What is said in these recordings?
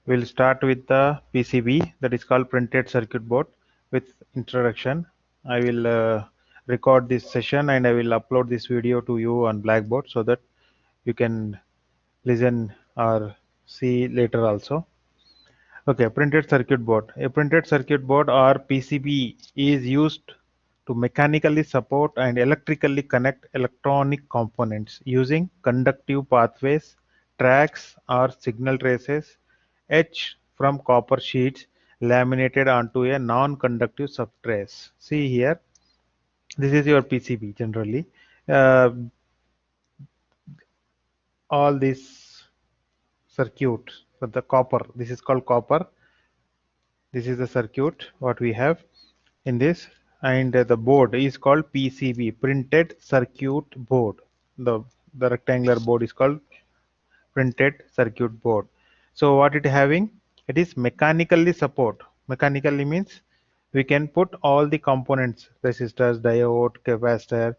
We'll start with the PCB, that is called printed circuit board, with introduction. I will record this session and I will upload this video to you on Blackboard so that you can listen or see later also. Okay, printed circuit board. A printed circuit board or PCB is used to mechanically support and electrically connect electronic components using conductive pathways, tracks, or signal traces etched from copper sheets laminated onto a non-conductive substrate. See here, this is your PCB generally. Uh, all these circuit, so the copper, this is called copper. This is the circuit what we have in this, and the board is called PCB, printed circuit board. The rectangular board is called printed circuit board. So what it having? It is mechanically support. Mechanically means we can put all the components, resistors, diode, capacitor,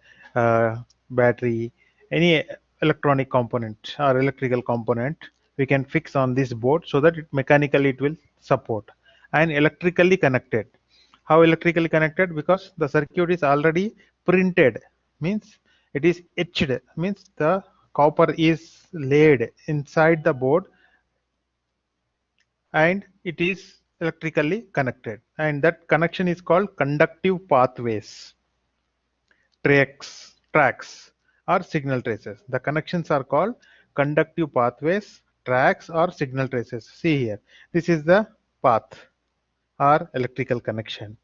battery, any electronic component or electrical component we can fix on this board so that it mechanically it will support, and electrically connected. How electrically connected? Because the circuit is already printed, means it is etched, means the copper is laid inside the board and it is electrically connected, and that connection is called conductive pathways, tracks or signal traces. The connections are called conductive pathways, tracks or signal traces. See here, this is the path or electrical connection.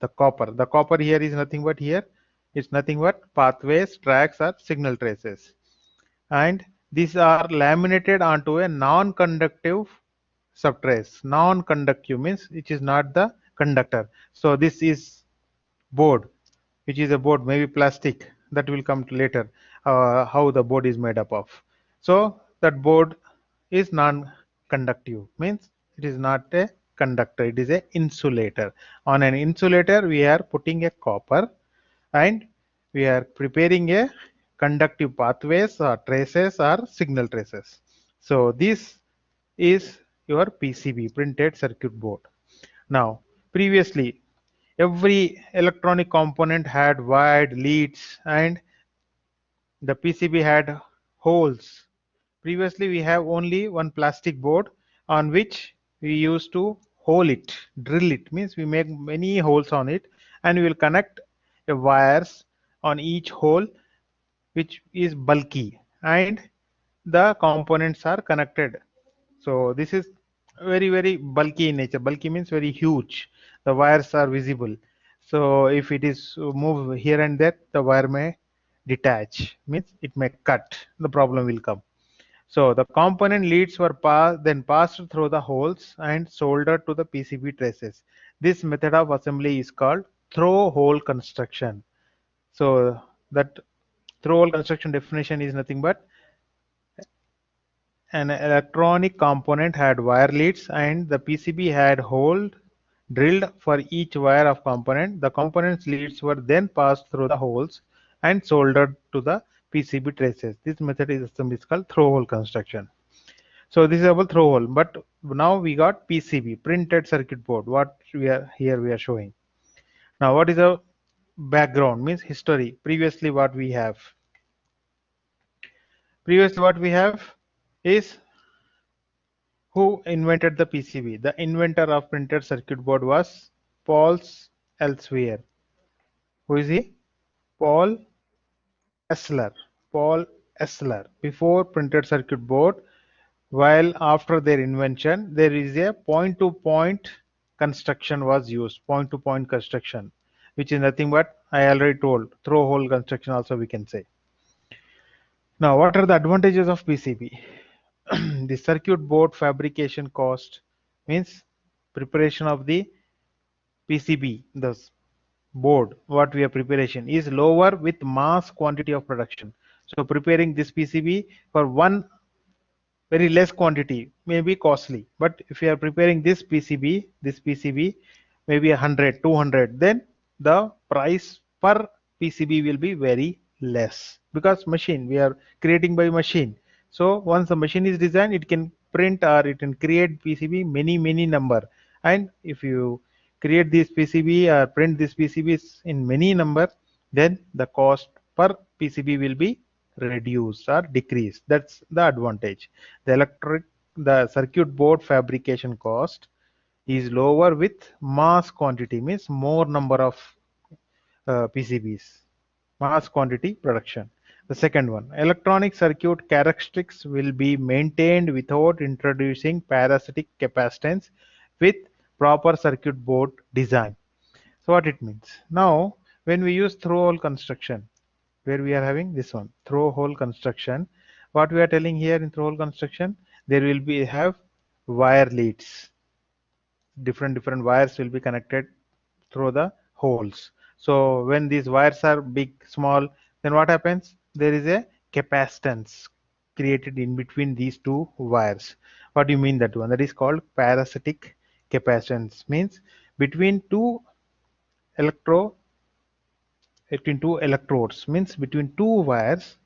The copper here is nothing but here, it's nothing but pathways, tracks or signal traces, and these are laminated onto a non-conductive subtrace. Non-conductive means it is not the conductor. So this is board, which is a board, maybe plastic, that will come to later, how the board is made up of. So that board is non-conductive, means it is not a conductor, it is a insulator. On an insulator we are putting a copper and we are preparing a conductive pathways or traces or signal traces. So this is your PCB, printed circuit board. Now previously every electronic component had wired leads and the PCB had holes. Previously we have only one plastic board on which we used to hole it, drill it, means we make many holes on it and we will connect a wires on each hole, which is bulky, and the components are connected. So this is very bulky in nature. Bulky means very huge. The wires are visible. So if it is move here and there, the wire may detach, means it may cut. The problem will come. So the component leads were then passed through the holes and soldered to the PCB traces. This method of assembly is called through hole construction. So that through hole construction definition is nothing but an electronic component had wire leads and the PCB had hole drilled for each wire of component. The component's leads were then passed through the holes and soldered to the PCB traces. This method is called through hole construction. So this is about through hole, but now we got PCB, printed circuit board. What we are showing. Now what is the background, means history. Previously what we have is who invented the PCB. The inventor of printed circuit board was Paul Elsewhere. Who is he? Paul Essler. Paul Essler. Before printed circuit board, while after their invention, there is a point-to-point construction was used. Point-to-point construction, which is nothing but I already told. Through hole construction also we can say. Now, what are the advantages of PCB? The circuit board fabrication cost, means preparation of the PCB, the board what we are preparation is lower with mass quantity of production. So preparing this PCB for one very less quantity may be costly, but if you are preparing this PCB maybe 100, 200, then the price per PCB will be very less, because machine we are creating by machine. So once the machine is designed, it can print or it can create PCB many number. And if you create this PCB or print this PCBs in many number, then the cost per PCB will be reduced or decreased. That's the advantage. The circuit board fabrication cost is lower with mass quantity, means more number of PCBs, mass quantity production. The second one, electronic circuit characteristics will be maintained without introducing parasitic capacitance with proper circuit board design. So what it means? Now, when we use through hole construction, where we are having this one, through hole construction, what we are telling here in through hole construction, there will be have wire leads. Different wires will be connected through the holes. So when these wires are big, small, then what happens? There is a capacitance created in between these two wires. What do you mean that one? That is called parasitic capacitance. Means between two electro between two electrodes, means between two wires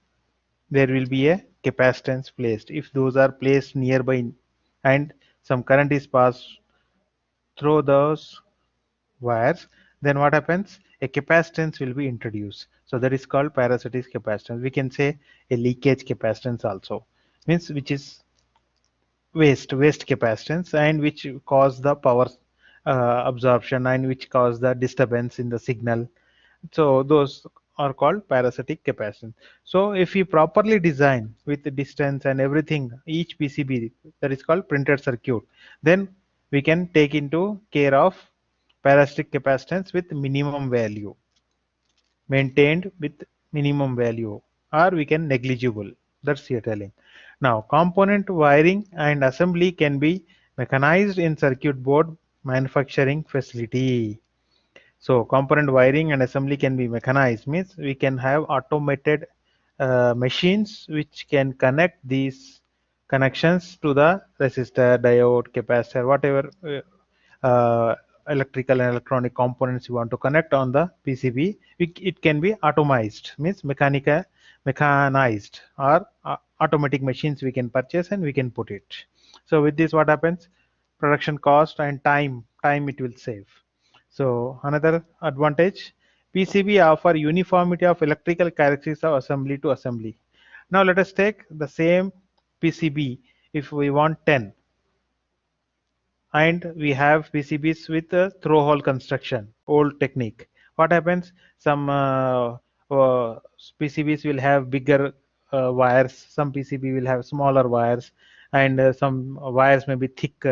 there will be a capacitance placed. If those are placed nearby and some current is passed through those wires, then what happens? A capacitance will be introduced. So that is called parasitic capacitance. We can say a leakage capacitance also, means which is waste capacitance, and which cause the power absorption and which cause the disturbance in the signal. So those are called parasitic capacitance. So if we properly design with the distance and everything, each PCB, that is called printed circuit, then we can take into care of parasitic capacitance with minimum value, maintained with minimum value, or we can negligible. That's your telling. Now, component wiring and assembly can be mechanized in circuit board manufacturing facility. So component wiring and assembly can be mechanized, means we can have automated machines which can connect these connections to the resistor, diode, capacitor, whatever electrical and electronic components you want to connect on the PCB. It can be atomized, means mechanized, or automatic machines we can purchase and we can put it. So with this, what happens? Production cost and time it will save. So another advantage, PCB offer uniformity of electrical characteristics of assembly to assembly. Now let us take the same PCB. If we want 10 and we have PCBs with throw hole construction, old technique. What happens? Some PCBs will have bigger wires, some PCB will have smaller wires, and some wires may be thick,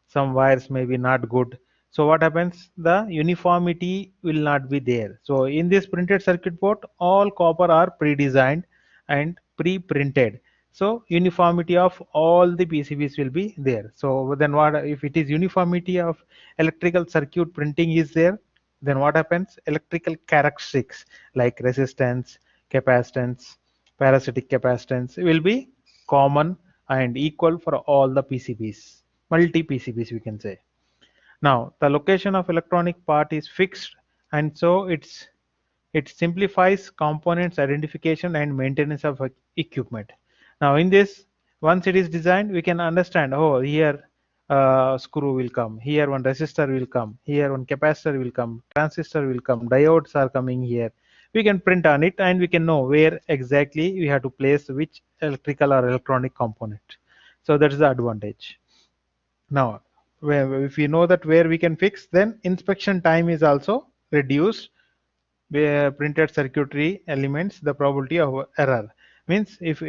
some wires may be not good. So what happens? The uniformity will not be there. So in this printed circuit board, all copper are pre-designed and pre-printed, so uniformity of all the PCBs will be there. So then what if it is uniformity of electrical circuit printing is there, then what happens? Electrical characteristics like resistance, capacitance, parasitic capacitance will be common and equal for all the PCBs, multi PCBs we can say. Now the location of electronic part is fixed, and so it simplifies components identification and maintenance of equipment. Now in this, once it is designed, we can understand, oh, here screw will come, here one resistor will come, here one capacitor will come, transistor will come, diodes are coming here. We can print on it and we can know where exactly we have to place which electrical or electronic component. So that is the advantage. Now, if we know that where we can fix, then inspection time is also reduced. Printed circuitry elements, the probability of error, means if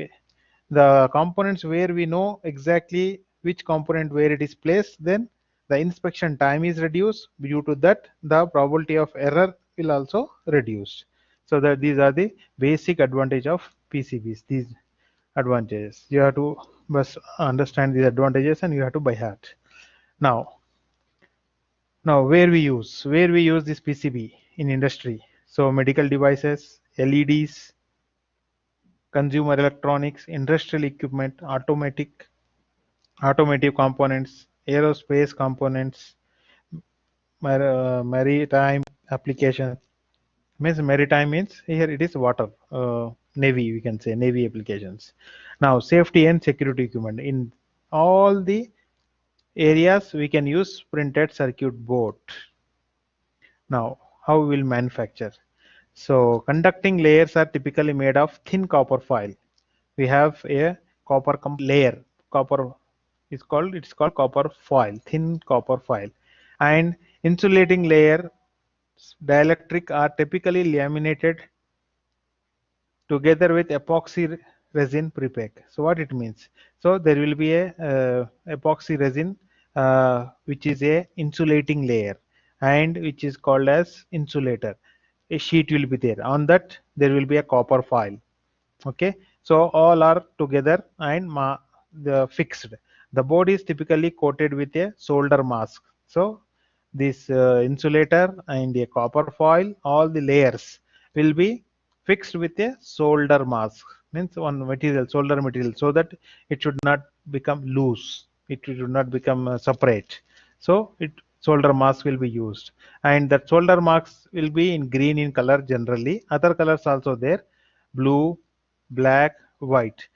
the components where we know exactly which component where it is placed, then the inspection time is reduced. Due to that, the probability of error will also reduce. So that these are the basic advantage of PCBs. These advantages you have to must understand these advantages and you have to by heart. Now, where we use this PCB in industry. So medical devices, LEDs, consumer electronics, industrial equipment, automotive components, aerospace components, maritime applications. Means maritime means here it is water, navy we can say, navy applications. Now safety and security equipment in all the areas we can use printed circuit board. Now, how we will manufacture? So, conducting layers are typically made of thin copper foil. We have a copper layer. Copper is called it's called copper foil, thin copper foil, and insulating layer dielectric are typically laminated together with epoxy resin prepack. So what it means? So there will be a epoxy resin which is a insulating layer and which is called as insulator. A sheet will be there. On that there will be a copper foil. Okay, so all are together and the fixed. The board is typically coated with a solder mask. So this insulator and a copper foil, all the layers will be fixed with a solder mask, means one material, solder material, so that it should not become loose, it should not become separate. So it solder mask will be used, and that solder marks will be in green in color generally. Other colors also there: blue, black, white,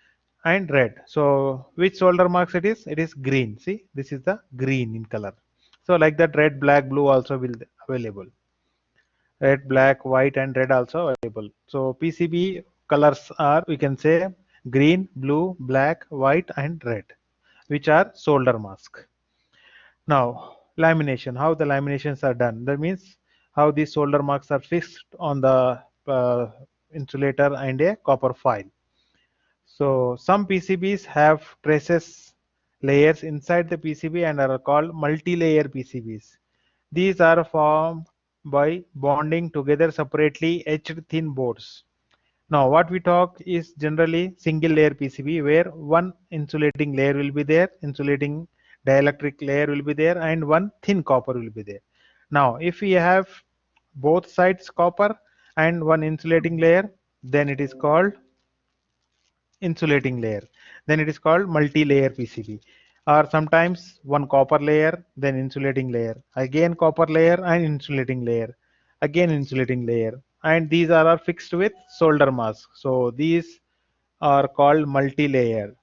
and red. So which solder marks it is? It is green. See, this is the green in color. So like that, red, black, blue also will available. Red, black, white, and red also available. So PCB colors are, we can say, green, blue, black, white, and red, which are solder mask. Now lamination. How the laminations are done? That means how these solder marks are fixed on the insulator and a copper foil. So some PCBs have traces layers inside the PCB and are called multi-layer PCBs. These are formed by bonding together separately etched thin boards. Now what we talk is generally single layer PCB where one insulating layer will be there, insulating dielectric layer will be there, and one thin copper will be there. Now if we have both sides copper and one insulating layer, then it is called insulating layer. Then it is called multi-layer PCB. Or sometimes one copper layer, then insulating layer, again copper layer and insulating layer, again insulating layer, and these are fixed with solder mask. So these are called multi-layer.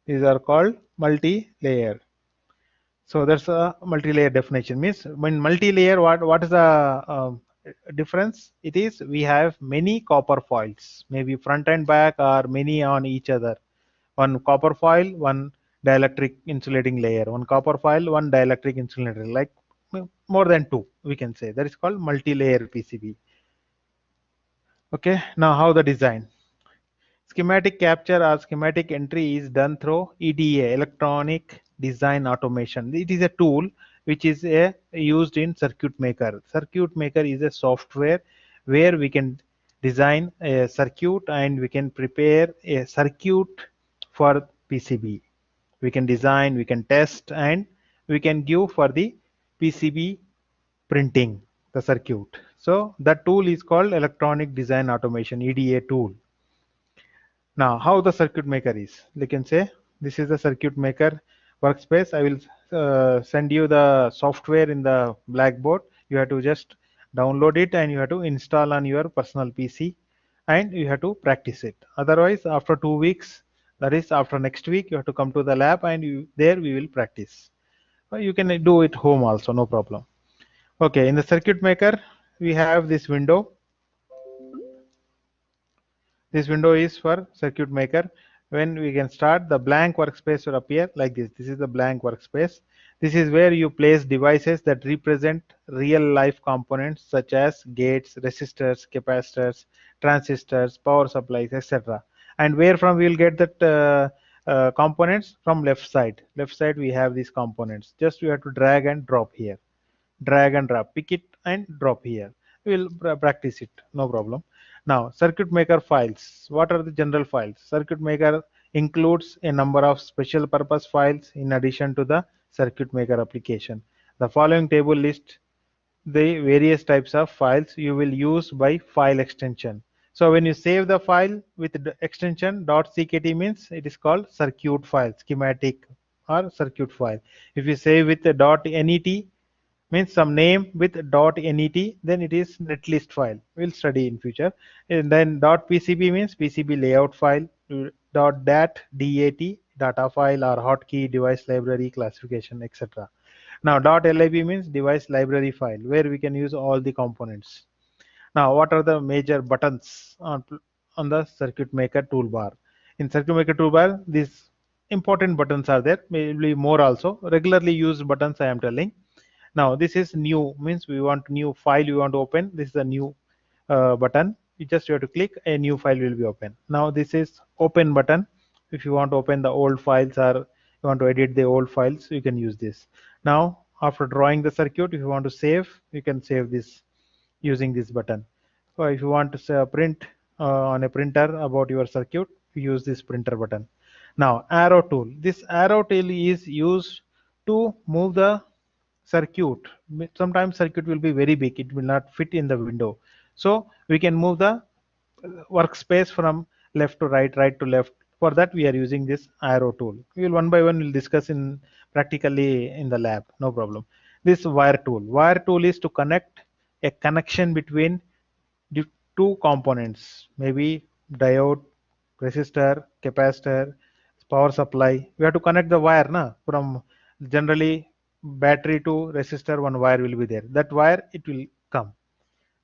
These are called multi-layer. So that's a multi-layer definition. Means when multi-layer, what is the difference? It is we have many copper foils, maybe front and back, or many on each other. One copper foil, one dielectric insulating layer. One copper foil, one dielectric insulator. Like more than two, we can say. That is called multi-layer PCB. Okay. Now how the design? Schematic capture or schematic entry is done through EDA, electronic design automation. It is a tool which is used in circuit maker. Circuit maker is a software where we can design a circuit and we can prepare a circuit for PCB. We can design, we can test, and we can give for the PCB printing the circuit. So that tool is called electronic design automation, EDA tool. Now, how the circuit maker is? You can say this is the circuit maker workspace. I will send you the software in the Blackboard. You have to just download it and you have to install on your personal PC and you have to practice it. Otherwise, after 2 weeks, that is after next week, you have to come to the lab and there we will practice. You can do it home also, no problem. Okay, in the circuit maker, we have this window. This window is for circuit maker. When we can start, the blank workspace will appear like this. This is the blank workspace. This is where you place devices that represent real life components such as gates, resistors, capacitors, transistors, power supplies, etc. And where from we will get that components? From left side. Left side we have these components. Just you have to drag and drop here. Drag and drop, pick it and drop here. We'll practice it, no problem. Now circuit maker files. What are the general files? Circuit maker includes a number of special purpose files in addition to the circuit maker application. The following table lists the various types of files you will use by file extension. So when you save the file with the extension .ckt, means it is called circuit file, schematic or circuit file. If you save with the .net, means some name with .net, then it is netlist file. We'll study in future. And then .pcb means PCB layout file. .dat data file or hotkey, device library, classification, etc. Now .lib means device library file where we can use all the components. Now, what are the major buttons on the circuit maker toolbar? In circuit maker toolbar, these important buttons are there, maybe more also. Regularly used buttons I am telling. Now, this is new, means we want new file you want to open. This is a new button. You just have to click, a new file will be open. Now, this is open button. If you want to open the old files or you want to edit the old files, you can use this. Now, after drawing the circuit, if you want to save, you can save this using this button. So if you want to say print on a printer about your circuit, use this printer button. Now arrow tool. This arrow tool is used to move the circuit. Sometimes circuit will be very big, it will not fit in the window. So we can move the workspace from left to right, right to left. For that we are using this arrow tool. We will one by one will discuss in practically in the lab, no problem. This wire tool. Wire tool is to connect a connection between the two components, maybe diode, resistor, capacitor, power supply. We have to connect the wire na, from generally battery to resistor, one wire will be there. That wire it will come.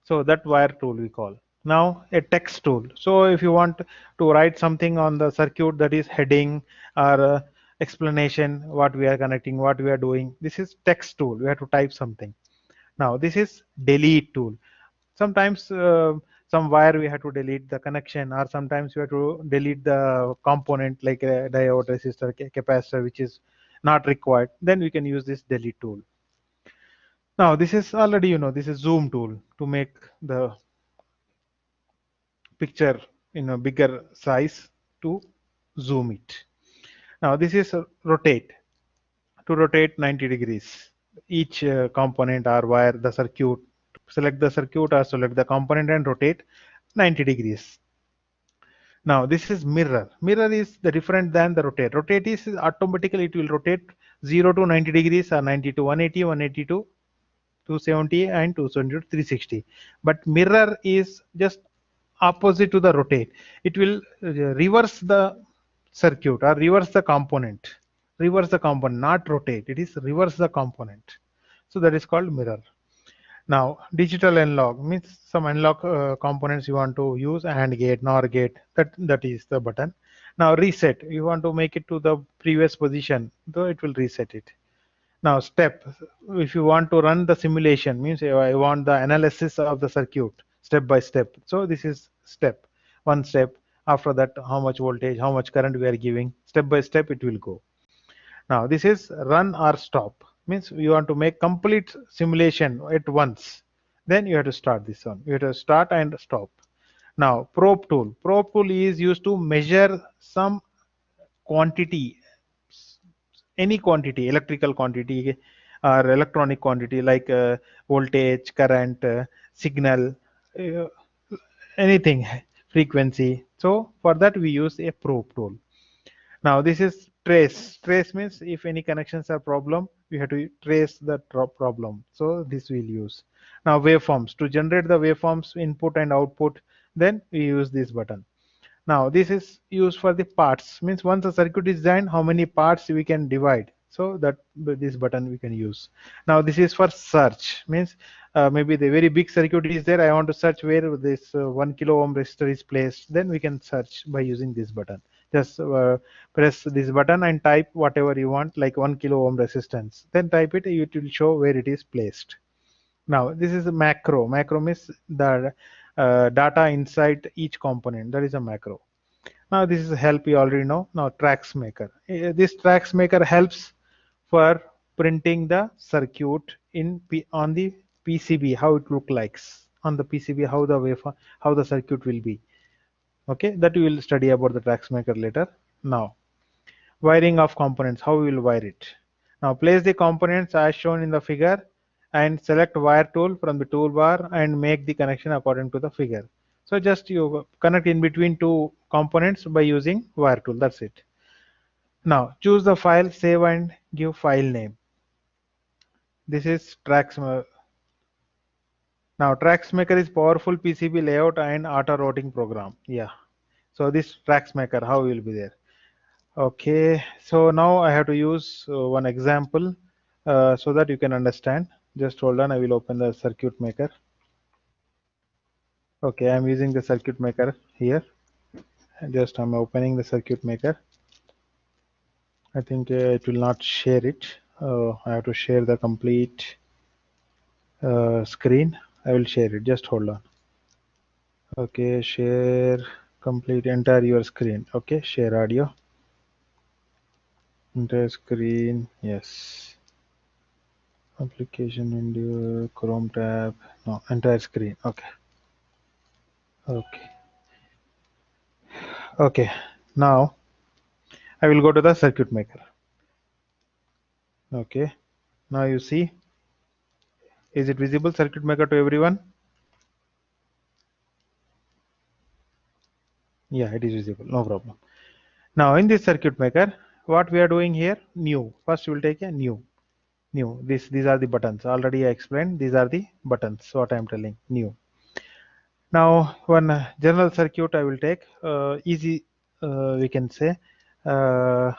So that wire tool we call. Now a text tool. So if you want to write something on the circuit, that is heading or explanation, what we are connecting, what we are doing. This is text tool. We have to type something. Now this is delete tool. Sometimes some wire we have to delete the connection, or sometimes we have to delete the component like a diode, resistor, capacitor, which is not required. Then we can use this delete tool. Now this is already, this is zoom tool to make the picture in a bigger size to zoom it. Now this is rotate, to rotate 90 degrees. Each component or wire the circuit, select the circuit or select the component and rotate 90 degrees. Now this is mirror. Mirror is the different than the rotate. Rotate is automatically it will rotate 0 to 90 degrees or 90 to 180, 180 to 270 and 270 to 360. But mirror is just opposite to the rotate. It will reverse the circuit or reverse the component. Reverse the component, not rotate. It is reverse the component. So that is called mirror. Now, digital analog means some analog components you want to use, AND gate, NOR gate, that is the button. Now, reset, you want to make it to the previous position, so it will reset it. Now, step, if you want to run the simulation, means I want the analysis of the circuit step by step. So this is step, one step. After that, how much voltage, how much current we are giving, step by step it will go. Now this is run or stop, means you want to make complete simulation at once. Then you have to start this one. You have to start and stop. Now probe tool. Probe tool is used to measure some quantity, any quantity, electrical quantity or electronic quantity like voltage, current, signal, uh, anything, frequency. So for that we use a probe tool. Now this is trace. Trace means if any connections are problem, we have to trace the problem. So this we'll use. Now waveforms. To generate the waveforms input and output, then we use this button. Now this is used for the parts. Means once a circuit is designed, how many parts we can divide. So that this button we can use. Now this is for search. Means maybe the very big circuit is there. I want to search where this 1 kilo ohm resistor is placed. Then we can search by using this button. Just press this button and type whatever you want, like 1 kilo ohm resistance. Then type it. It will show where it is placed. Now this is a macro. Macro means the data inside each component. That is a macro. Now this is a help you already know. Now tracks maker. This tracks maker helps for printing the circuit on the PCB, how it look like on the PCB, how the waveform, how the circuit will be. Okay, that we will study about the tracks maker later. Now wiring of components, how we will wire it. Now place the components as shown in the figure and select wire tool from the toolbar and make the connection according to the figure. So just you connect in between two components by using wire tool. That's it. Now choose the file, save and give file name. This is tracks. Now tracks maker is powerful PCB layout and auto routing program. Yeah. So this tracks maker, how will be there. Okay, so now I have to use one example so that you can understand. Just hold on, I will open the circuit maker. Okay, I'm using the circuit maker here. Just I'm opening the circuit maker. I think it will not share it. I have to share the complete screen. I will share it. Just hold on. Okay, share complete entire your screen. Okay, share audio. Entire screen. Yes. Application window, Chrome tab. No, entire screen. Okay. Okay. Okay. Now I will go to the circuit maker. Okay. Now you see, is it visible circuit maker to everyone? Yeah, it is visible. No problem. Now in this circuit maker, what we are doing here, new. First we will take a new. New. These are the buttons. Already I explained. These are the buttons. What I am telling. New. Now one general circuit I will take. Easy. We can say. Uh,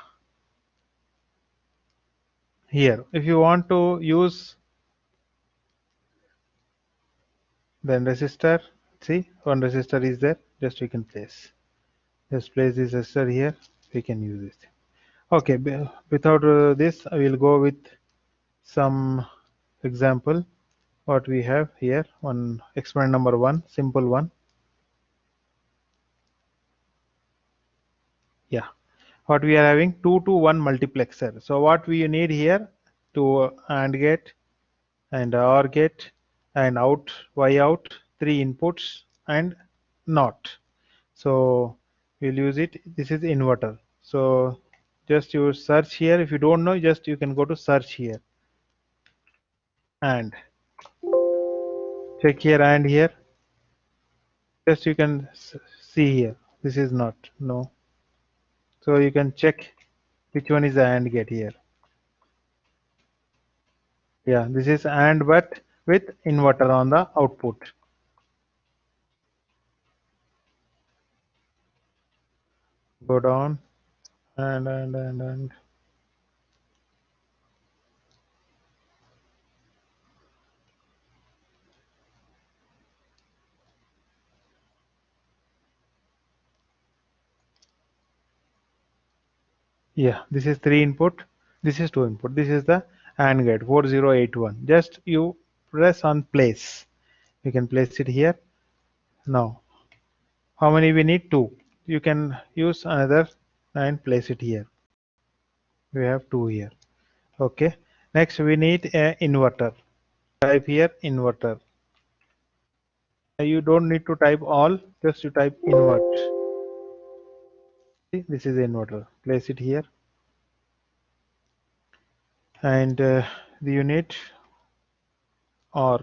Here, if you want to use then resistor, see one resistor is there. Just we can place. Just place this resistor here. We can use it. Okay. Without this, I will go with some example. What we have here, one experiment number one, simple one. Yeah, what we are having 2 to 1 multiplexer. So what we need here, to AND gate and OR gate and out Y out, 3 inputs and NOT. So we'll use it. This is inverter. So just you search here. If you don't know, just you can go to search here and check here and here. Just you can see here. This is not no. So you can check which one is the AND gate here. Yeah, this is AND but with inverter on the output. Go down and yeah, this is 3 input. This is 2 input. This is the AND gate 4081. Just you press on place. You can place it here. Now, how many we need? 2. You can use another and place it here. We have 2 here. Okay. Next, we need a inverter. Type here inverter. You don't need to type all, just you type invert. See, this is the inverter. Place it here. And the unit or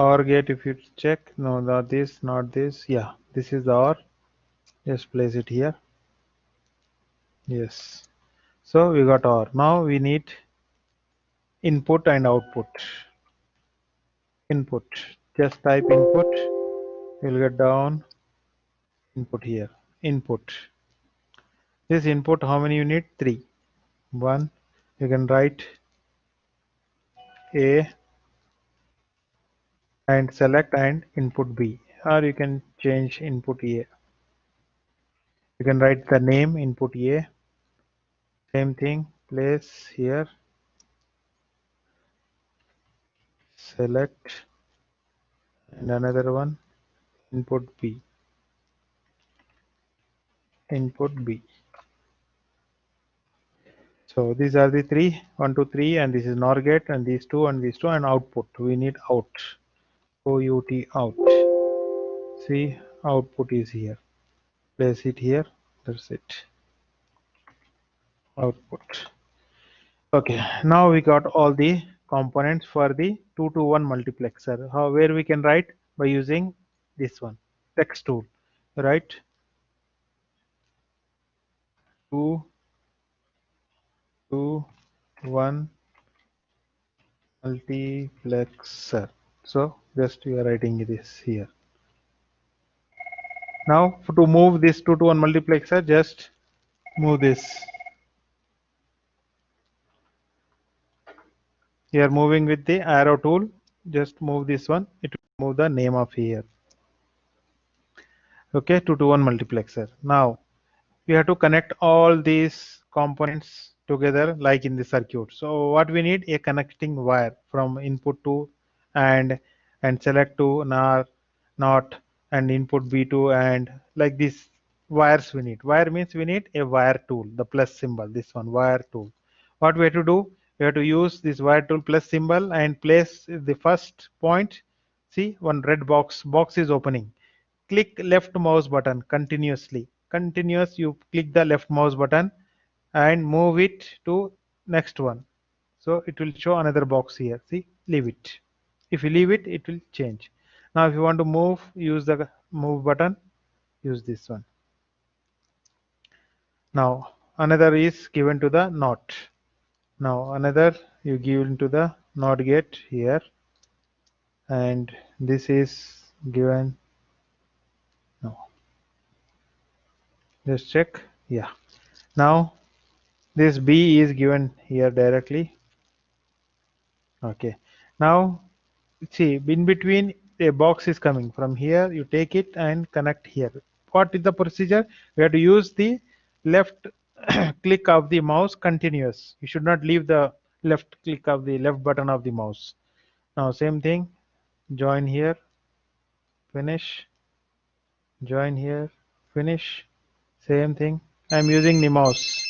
OR gate, if you check, no, not this, not this. Yeah, this is the OR. Just place it here. Yes. So we got OR. Now we need input and output. Input. Just type input. You'll get down input here. Input. This input, how many you need? 3. 1. You can write A and select and input B. Or you can change input A. You can write the name input A. Same thing. Place here. Select and another one input B. Input B. So these are the three, 1, 2, 3, and this is NOR gate, and these two, and these two, and output. We need out. OUT out. See, output is here. Place it here. That's it. Output. Okay. Now we got all the components for the 2 to 1 multiplexer. How where we can write by using this one text tool. Right? 2 to 1 multiplexer. So just we are writing this here. Now to move this 2 to 1 multiplexer, just move this. You are moving with the arrow tool. Just move this one. It will move the name of here. Okay, 2 to 1 multiplexer. Now we have to connect all these components together like in the circuit. So what we need, a connecting wire from input to and select to NAR not and input B2 and like this wires we need. Wire means we need a wire tool, the plus symbol, this one wire tool. What we have to do, we have to use this wire tool plus symbol and place the first point. See, one red box is opening. Click left mouse button continuously. Continuous, you click the left mouse button and move it to next one. So it will show another box here. See, leave it. If you leave it, it will change. Now if you want to move, use the move button, use this one. Now another is given to the NOT. Now another you give into the NOT gate here, and this is given. No, just check. Yeah. Now this B is given here directly. Okay. Now see, in between a box is coming from here. You take it and connect here. What is the procedure? We have to use the left click of the mouse continuous. You should not leave the left click of the left button of the mouse. Now same thing. Join here. Finish. Join here. Finish. Same thing. I'm using the mouse.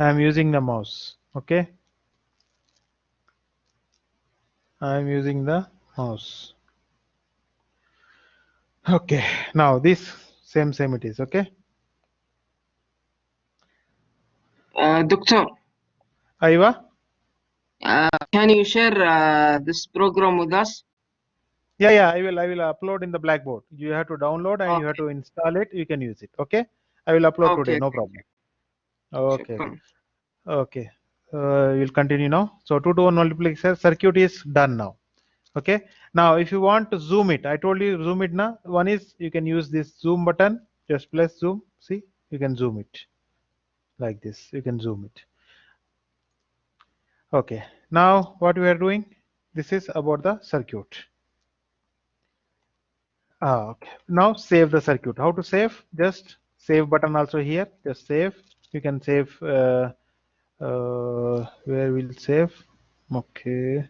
I'm using the mouse. Okay. I'm using the mouse. Okay, now this same it is. Okay, Doctor, Aiva. can you share this program with us? Yeah, I will upload in the Blackboard. You have to download and you have Okay. to install it. You can use it. Okay, I will upload today. Okay. No problem. Okay, شكرا. okay. We'll continue now. So 2 to 1 multiplexer circuit is done now. Okay. Now if you want to zoom it, I told you zoom it now. One is you can use this zoom button. Just press zoom. See, you can zoom it like this. You can zoom it. Okay. Now what we are doing? This is about the circuit. Okay. Now save the circuit. How to save? Just save button also here. Just save. You can save. Where we'll save? Okay.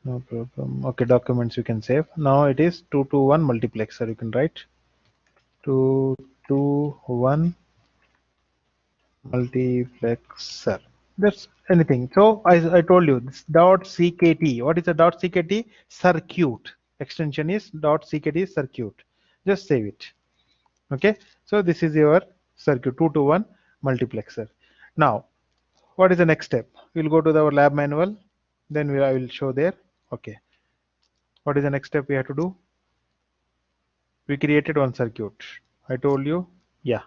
No problem. Okay, documents you can save. Now it is 2 to 1 multiplexer. You can write 2 to 1 multiplexer. That's anything. So I told you this dot CKT. What is a dot CKT? Circuit. Extension is dot CKT circuit. Just save it. Okay. So this is your circuit 2 to 1 multiplexer. Now, what is the next step? We'll go to our lab manual. Then I will show there. Okay. What is the next step we have to do? We created one circuit. I told you. Yeah.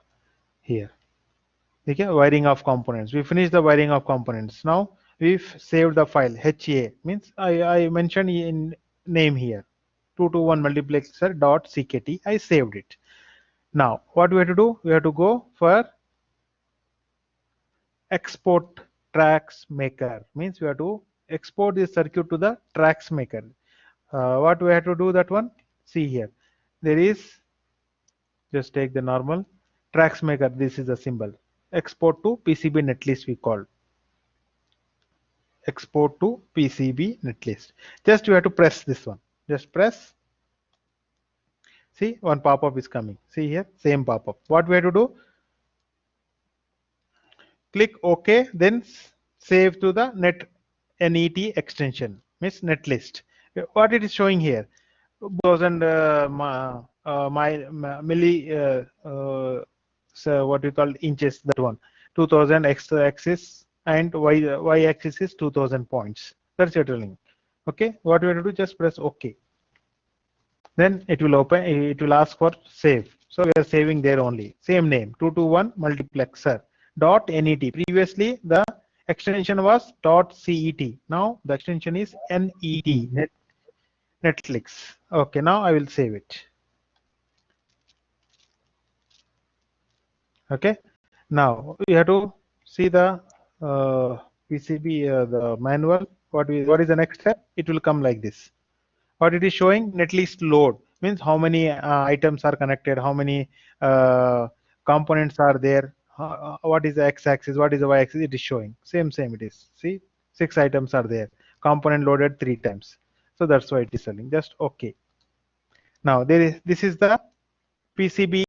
Here. Okay, wiring of components. We finished the wiring of components. Now we've saved the file. HA means I mentioned in name here 2 to 1 multiplexer dot CKT. I saved it. Now what we have to do? We have to go for export tracks maker. Means we have to export this circuit to the tracks maker. What we have to do that one? See here. There is, just take the normal tracks maker. This is the symbol. Export to PCB netlist we call. Export to PCB netlist. Just you have to press this one. Just press. See, one pop-up is coming. See here, same pop-up. What we have to do? Click OK, then save to the net extension, means netlist. What it is showing here? 2000 milli, so what we call inches. That one. 2000 x-axis and y-axis is 2000 points. That's your telling. Okay, what we have to do, just press OK. Then it will open, it will ask for save. So we are saving there only. Same name, 221 multiplexer dot .net. Previously the extension was .cet. Now the extension is NET, Netflix. Okay, now I will save it. Okay. Now we have to see the PCB, the manual. What is the next step? It will come like this. What it is showing? Netlist load means how many items are connected, how many uh, components are there. What is the x-axis? What is the y-axis? It is showing. Same. It is. See, 6 items are there. Component loaded 3 times. So that's why it is telling. Just okay. Now this is the PCB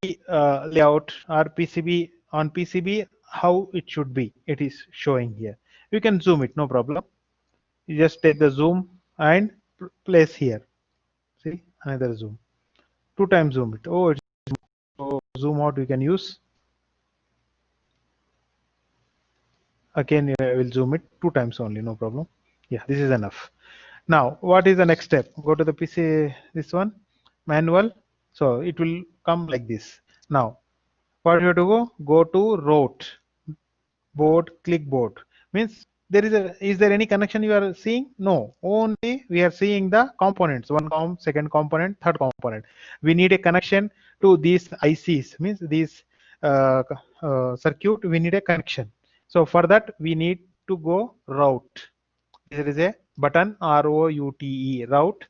layout or PCB on PCB how it should be. It is showing here. You can zoom it, no problem. You just take the zoom and place here. See another zoom. 2 times zoom it. Oh, it's so zoom out. We can use again. I will zoom it 2 times only. No problem. Yeah, this is enough. Now, what is the next step? Go to the PC. This one manual. So it will come like this. Now, what you have to go? Go to route. Board, clipboard means is there any connection you are seeing? No, only we are seeing the components, second component, third component. We need a connection to these ICs, means these circuit. We need a connection. So for that we need to go route. There is a button, route, route.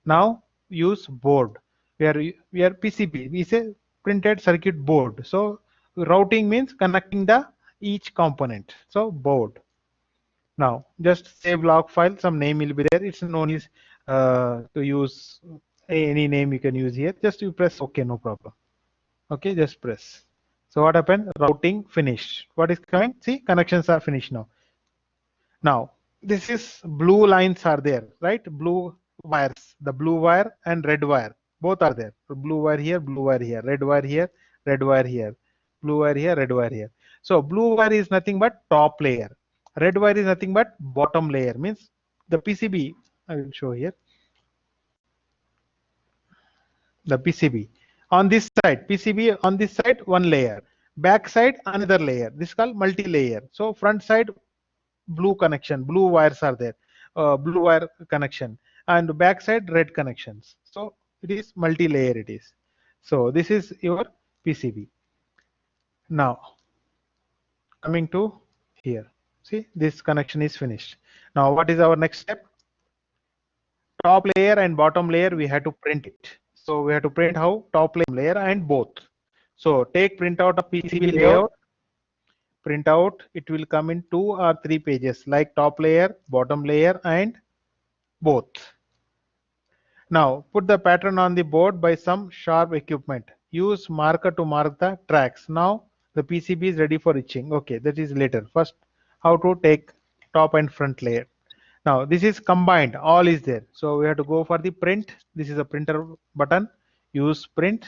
Now use board. We are PCB. We say printed circuit board. So routing means connecting the each component. So board. Now just save log file. Some name will be there. It's no need to use any name you can use here. Just you press OK, no problem. Okay, just press. So what happened? Routing finished. What is coming? See, connections are finished now. Now, this is blue lines are there, right? Blue wires, the blue wire and red wire, both are there. So blue wire here, blue wire here, red wire here, red wire here, blue wire here, red wire here. So blue wire is nothing but top layer. Red wire is nothing but bottom layer, means the PCB. I will show here the PCB. On this side, PCB on this side, one layer. Back side, another layer. This is called multi-layer. So front side, blue connection, blue wires are there, blue wire connection, and backside red connections. So it is multi-layer. It is. So this is your PCB. Now coming to here, see this connection is finished. Now what is our next step? Top layer and bottom layer we have to print it. So we have to print how? Top layer and both. So take printout of PCB layout. Print out, it will come in 2 or 3 pages like top layer, bottom layer and both. Now put the pattern on the board by some sharp equipment. Use marker to mark the tracks. Now the PCB is ready for etching. Okay, that is later. First, how to take top and front layer. Now this is combined, all is there. So we have to go for the print. This is a printer button. Use print.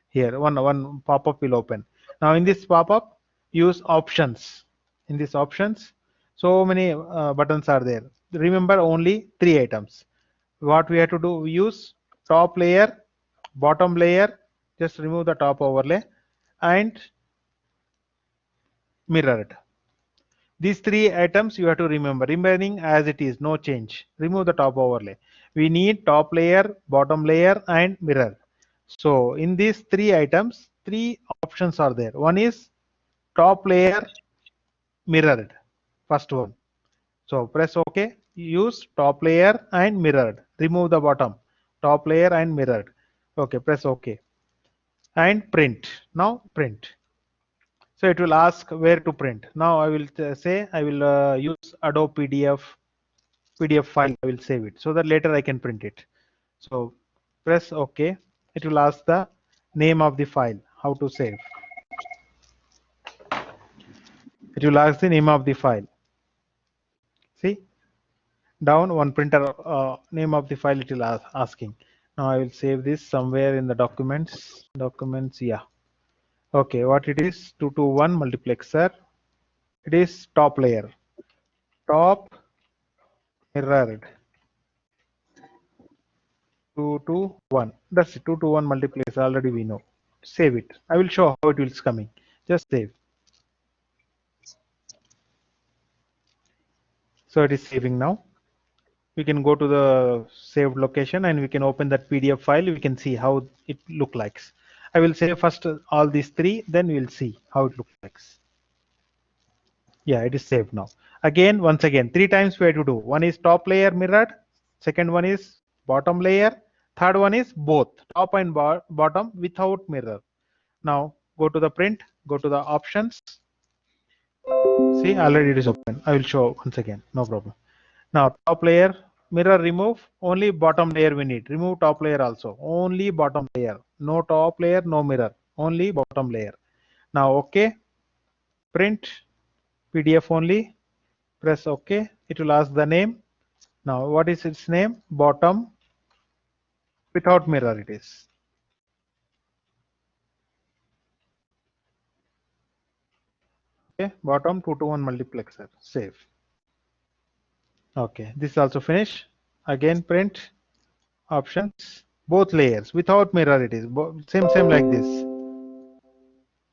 Here one pop-up will open. Now in this pop-up, use options. In this options, so many buttons are there. Remember only 3 items. What we have to do? We use top layer, bottom layer. Just remove the top overlay and mirrored. These 3 items you have to remember. Remaining as it is, no change. Remove the top overlay. We need top layer, bottom layer, and mirror. So in these 3 items, 3 options are there. One is top layer mirrored. First one. So press OK. Use top layer and mirrored. Remove the bottom. Top layer and mirrored. Okay, press OK. And print. Now print. So it will ask where to print. Now I will say I will use Adobe PDF file. I will save it so that later I can print it. So press OK. It will ask the name of the file. How to save. It will ask the name of the file. See, down one printer name of the file it will asking. Now I will save this somewhere in the documents. Documents, yeah. Okay, what it is? 221 multiplexer. It is top layer. Top mirrored. 221. That's it. 221 multiplexer. Already we know. Save it. I will show how it is coming. Just save. So it is saving now. We can go to the saved location and we can open that PDF file. We can see how it look like. I will say first all these three, then we will see how it looks like. Yeah, it is saved now. Again, once again, three times we have to do. One is top layer mirrored, second one is bottom layer, third one is both top and bottom without mirror. Now go to the print, go to the options. See, already it is open. I will show once again, no problem. Now top layer mirror remove, only bottom layer we need. Remove top layer also, only bottom layer. No top layer, no mirror, only bottom layer. Now okay, print PDF only. Press OK. It will ask the name. Now, what is its name? Bottom without mirror it is. Okay, bottom 2 to 1 multiplexer. Save. Okay, this is also finished. Again, print options. Both layers without mirror it is. Same like this.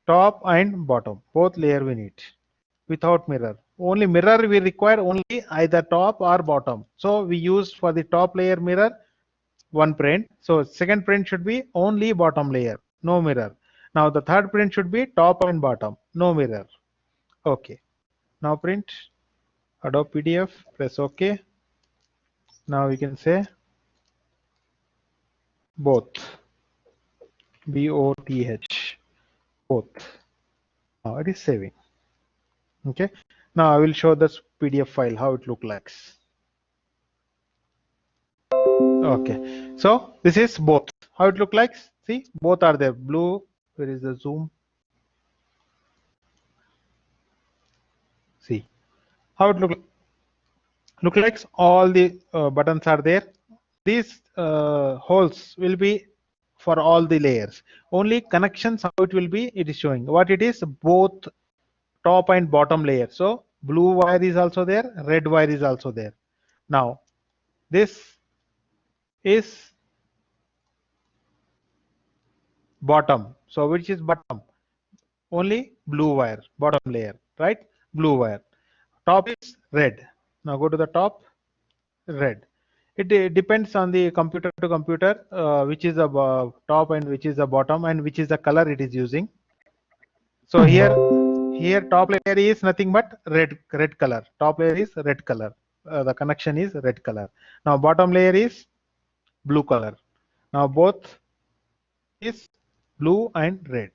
Top and bottom. Both layer we need. Without mirror. Only mirror we require only either top or bottom. So we used for the top layer mirror one print. So second print should be only bottom layer, no mirror. Now the third print should be top and bottom, no mirror. Okay. Now print Adobe PDF, press OK. Now we can say both, BOTH, both. Now it is saving. Okay. Now I will show this PDF file how it looks like. Okay. So this is both. How it look like? See, both are there. Blue. Where is the zoom? See how it look like. All the buttons are there. These holes will be for all the layers. Only connections, how it will be, it is showing what it is, both top and bottom layer. So blue wire is also there, red wire is also there. Now this is bottom. So which is bottom? Only blue wire, bottom layer, right? Blue wire. Top is red. Now go to the top, red. It depends on the computer to computer, which is the top and which is the bottom and which is the color it is using. So here top layer is nothing but red color. Top layer is red color. The connection is red color. Now bottom layer is blue color. Now both is blue and red.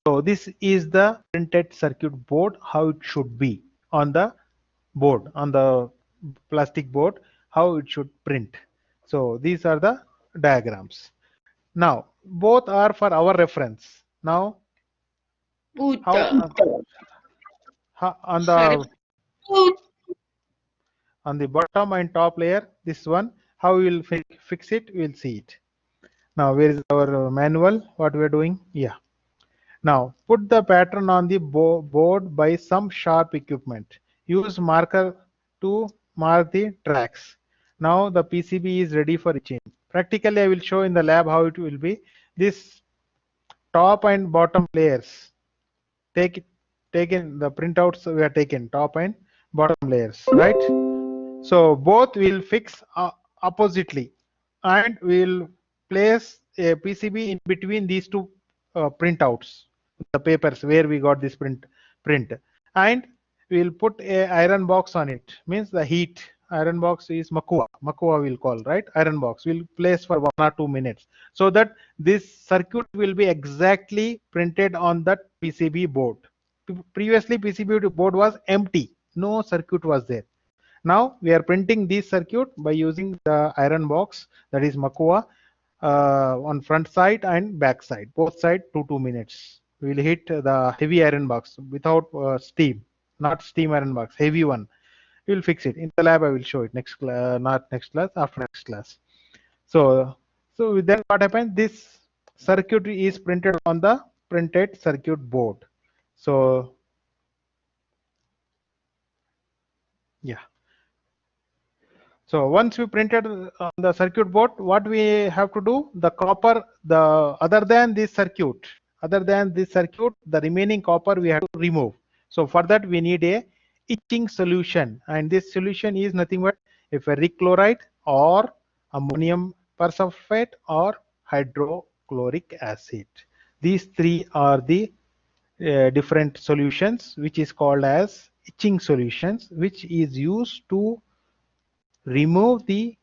So this is the printed circuit board, how it should be on the board, on the plastic board, how it should print. So these are the diagrams. Now both are for our reference. Now how on Sorry. the bottom and top layer, this one, how we will fix it, we will see it. Now where is our manual, what we are doing? Yeah. Now put the pattern on the board by some sharp equipment. Use marker to mark the tracks. Now the PCB is ready for etching. Practically I will show in the lab how it will be. This top and bottom layers, taken the printouts we are taken, top and bottom layers, right? So both will fix oppositely, and we will place a PCB in between these two printouts, the papers where we got this print, and we will put a iron box on it. Means the heat iron box is Makua we'll call, right? Iron box will place for 1 or 2 minutes, so that this circuit will be exactly printed on that PCB board. Previously PCB board was empty, no circuit was there. Now we are printing this circuit by using the iron box, that is Makua, on front side and back side, both side 2 minutes. We will hit the heavy iron box without steam, not steam iron box, heavy one. We will fix it in the lab. I will show it next class, not next class, after next class. So then what happens? This circuit is printed on the printed circuit board. So yeah. So once we printed on the circuit board, what we have to do? The copper, other than this circuit, the remaining copper we have to remove. So for that we need a etching solution, and this solution is nothing but a ferric chloride or ammonium persulfate or hydrochloric acid. These three are the different solutions which is called as etching solutions, which is used to remove the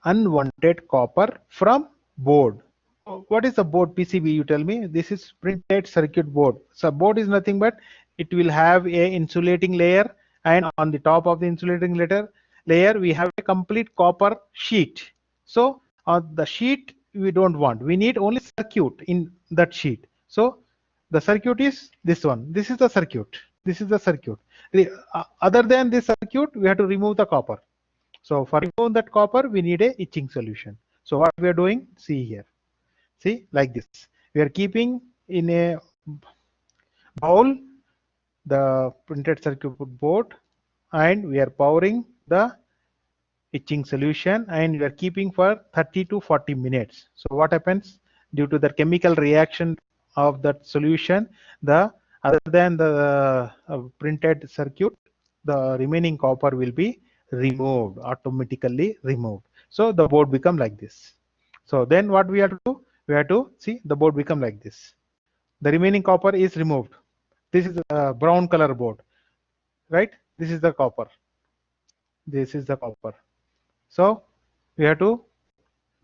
unwanted copper from board. What is the board PCB? You tell me. This is printed circuit board. So board is nothing but it will have a insulating layer, and on the top of the insulating layer we have a complete copper sheet. So on the sheet we don't want. We need only circuit in that sheet. So the circuit is this one. This is the circuit. This is the circuit. Other than this circuit, we have to remove the copper. So for remove that copper, we need a etching solution. So what we are doing, see here. See, like this. We are keeping in a bowl the printed circuit board, and we are pouring the etching solution, and we are keeping for 30 to 40 minutes. So what happens? Due to the chemical reaction of that solution, the other than the printed circuit, the remaining copper will be removed, automatically removed. So the board become like this. So then what we have to do? We have to see the board become like this. The remaining copper is removed. This is a brown color board, right? This is the copper. This is the copper. So we have to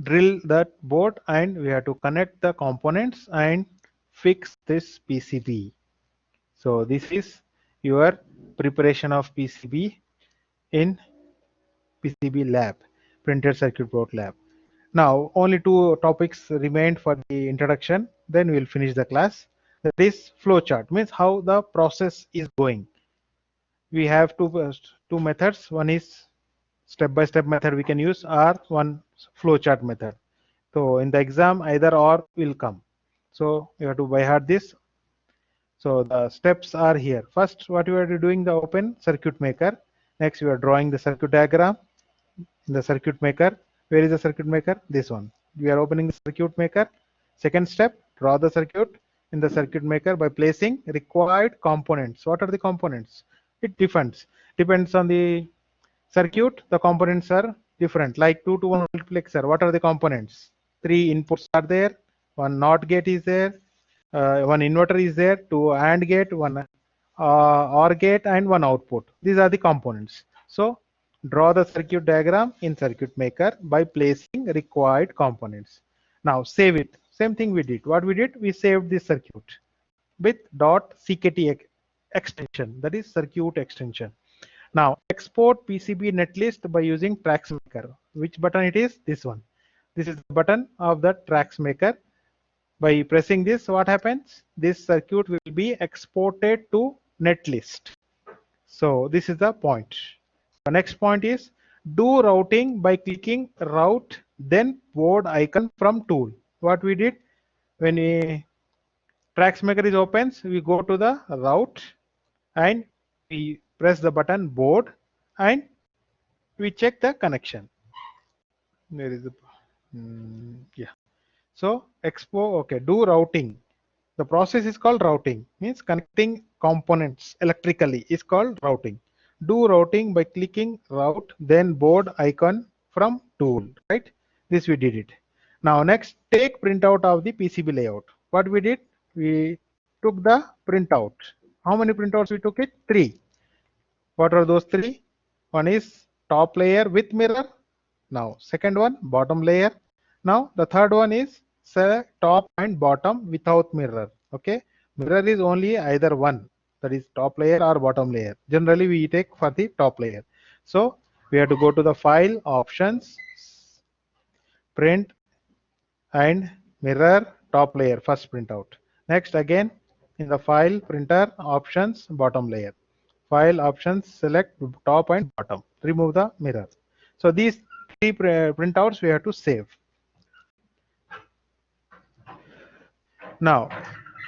drill that board, and we have to connect the components and fix this PCB. So this is your preparation of PCB in PCB lab, printed circuit board lab. Now only two topics remained for the introduction, then we will finish the class. That is flow chart, means how the process is going. We have two methods. One is step by step method we can use, or one flow chart method. So in the exam either or will come. So you have to by heart this. So the steps are here. First, what you are doing, the open circuit maker. Next, you are drawing the circuit diagram in the circuit maker. Where is the circuit maker? This one. We are opening the circuit maker. Second step, draw the circuit in the circuit maker by placing required components. What are the components? It depends on the circuit. The components are different, like 2 to 1 multiplexer. What are the components? Three inputs are there, one NOT gate is there, one inverter is there, two AND gate, one OR gate, and one output. These are the components. So draw the circuit diagram in circuit maker by placing required components. Now save it. Same thing we did. What we did, we saved this circuit with .ckt extension, that is circuit extension. Now export PCB netlist by using tracks maker. Which button it is? This one. This is the button of the tracks maker. By pressing this, what happens? This circuit will be exported to netlist. So this is the point. The next point is do routing by clicking route, then board icon from tool. What we did when we tracks maker is opens, we go to the route and we press the button board and we check the connection. There is a yeah. So expo, okay, do routing. The process is called routing, means connecting components electrically is called routing. Do routing by clicking route, then board icon from tool, right? This we did it. Now next, take printout of the PCB layout. What we did? We took the printout. How many printouts we took it? Three. What are those three? One is top layer with mirror. Now second one, bottom layer. Now the third one is say top and bottom without mirror. Okay, mirror is only either one, that is top layer or bottom layer. Generally we take for the top layer. So we have to go to the file options, print and mirror top layer, first printout. Next again in the file printer options, bottom layer. File options, select top and bottom, remove the mirror. So these three printouts we have to save. Now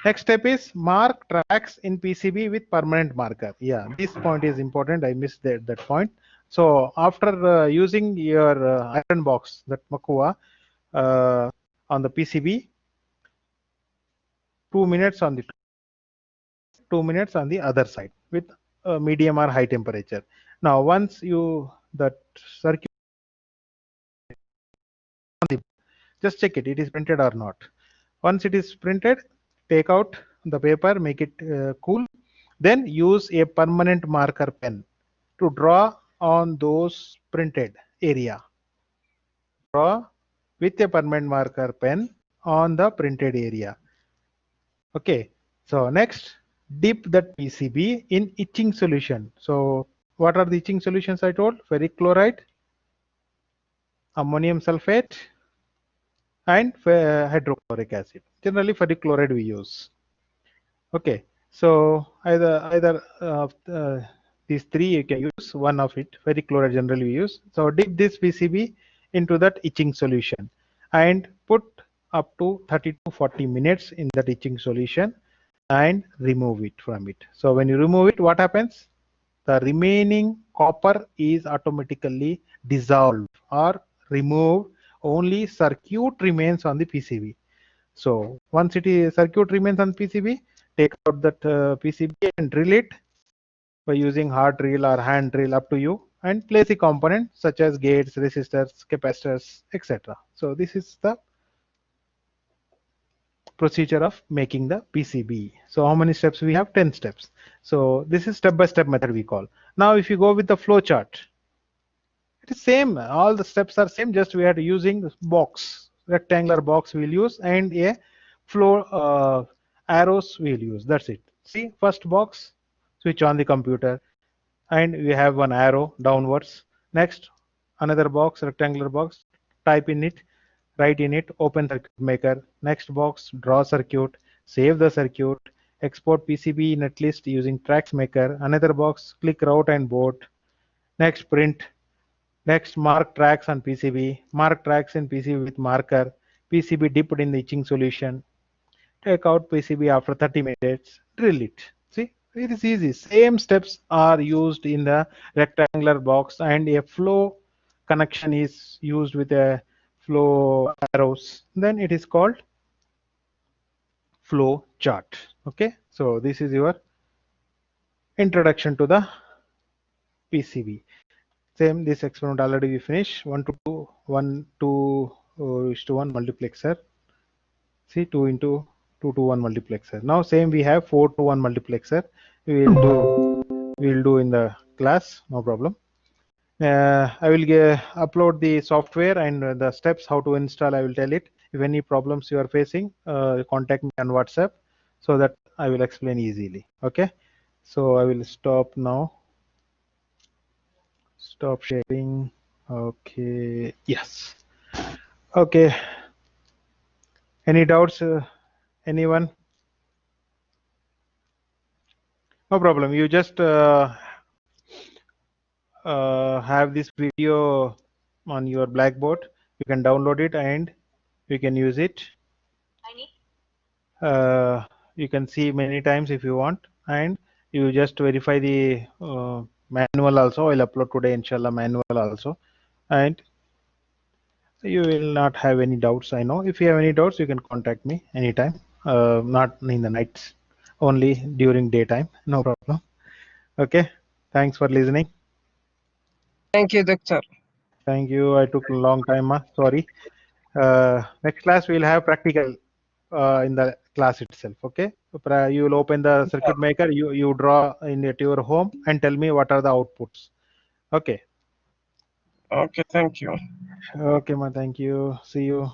next step is mark tracks in PCB with permanent marker. Yeah, this point is important. I missed that point. So after using your iron box, that Makua, on the PCB, 2 minutes on the 2 minutes on the other side with medium or high temperature. Now once you that circuit, just check it is printed or not. Once it is printed, take out the paper, make it cool, then use a permanent marker pen to draw on those printed area. Draw with a permanent marker pen on the printed area. Okay, so next, dip that PCB in etching solution. So what are the etching solutions I told? Ferric chloride, ammonium sulfate, and hydrochloric acid. Generally ferric chloride we use. Okay, so either these three you can use one of it. Ferric chloride generally we use. So dip this PCB into that etching solution and put up to 30 to 40 minutes in that etching solution and remove it from it. So when you remove it, what happens? The remaining copper is automatically dissolved or removed. Only circuit remains on the PCB. So once it is circuit remains on PCB, take out that PCB and drill it by using hard drill or hand drill, up to you, and place the components such as gates, resistors, capacitors, etc. So this is the procedure of making the PCB. So how many steps we have? 10 steps. So this is step-by-step method we call. Now if you go with the flow chart, it is same. All the steps are same. Just we are using box, rectangular box we'll use, and a flow arrows we'll use. That's it. See, first box, switch on the computer, and we have one arrow downwards. Next, another box, rectangular box. Type in it, write in it, open circuit maker. Next box, draw circuit, save the circuit, export PCB netlist using tracks maker. Another box, click route and board. Next, print. Next, mark tracks on PCB. Mark tracks in PCB with marker. PCB dipped in the etching solution. Take out PCB after 30 minutes. Drill it. See, it is easy. Same steps are used in the rectangular box, and a flow connection is used with a flow arrows. Then it is called flow chart. Okay, so this is your introduction to the PCB. Same, this experiment already we finished. 1 to 2, 1 to is to 1 multiplexer. See, 2 into 2 to 1 multiplexer. Now same we have 4 to 1 multiplexer. We'll do in the class, no problem. I will upload the software and the steps how to install. I will tell it. If any problems you are facing, contact me on WhatsApp so that I will explain easily. Okay, so I will stop now. Stop sharing. Okay, yes. Okay, any doubts, anyone? No problem. You just have this video on your Blackboard. You can download it and you can use it. You can see many times if you want, and you just verify the manual also. I'll upload today, inshallah, manual also, and you will not have any doubts. I know if you have any doubts, you can contact me anytime. Not in the nights, only during daytime. No problem. Okay. Thanks for listening. Thank you, Doctor. Thank you. I took a long time. Sorry. Next class we'll have practical in the class itself. Okay. You will open the circuit maker. You draw in at your home and tell me what are the outputs. Okay. Okay, thank you. Okay, ma. Thank you. See you.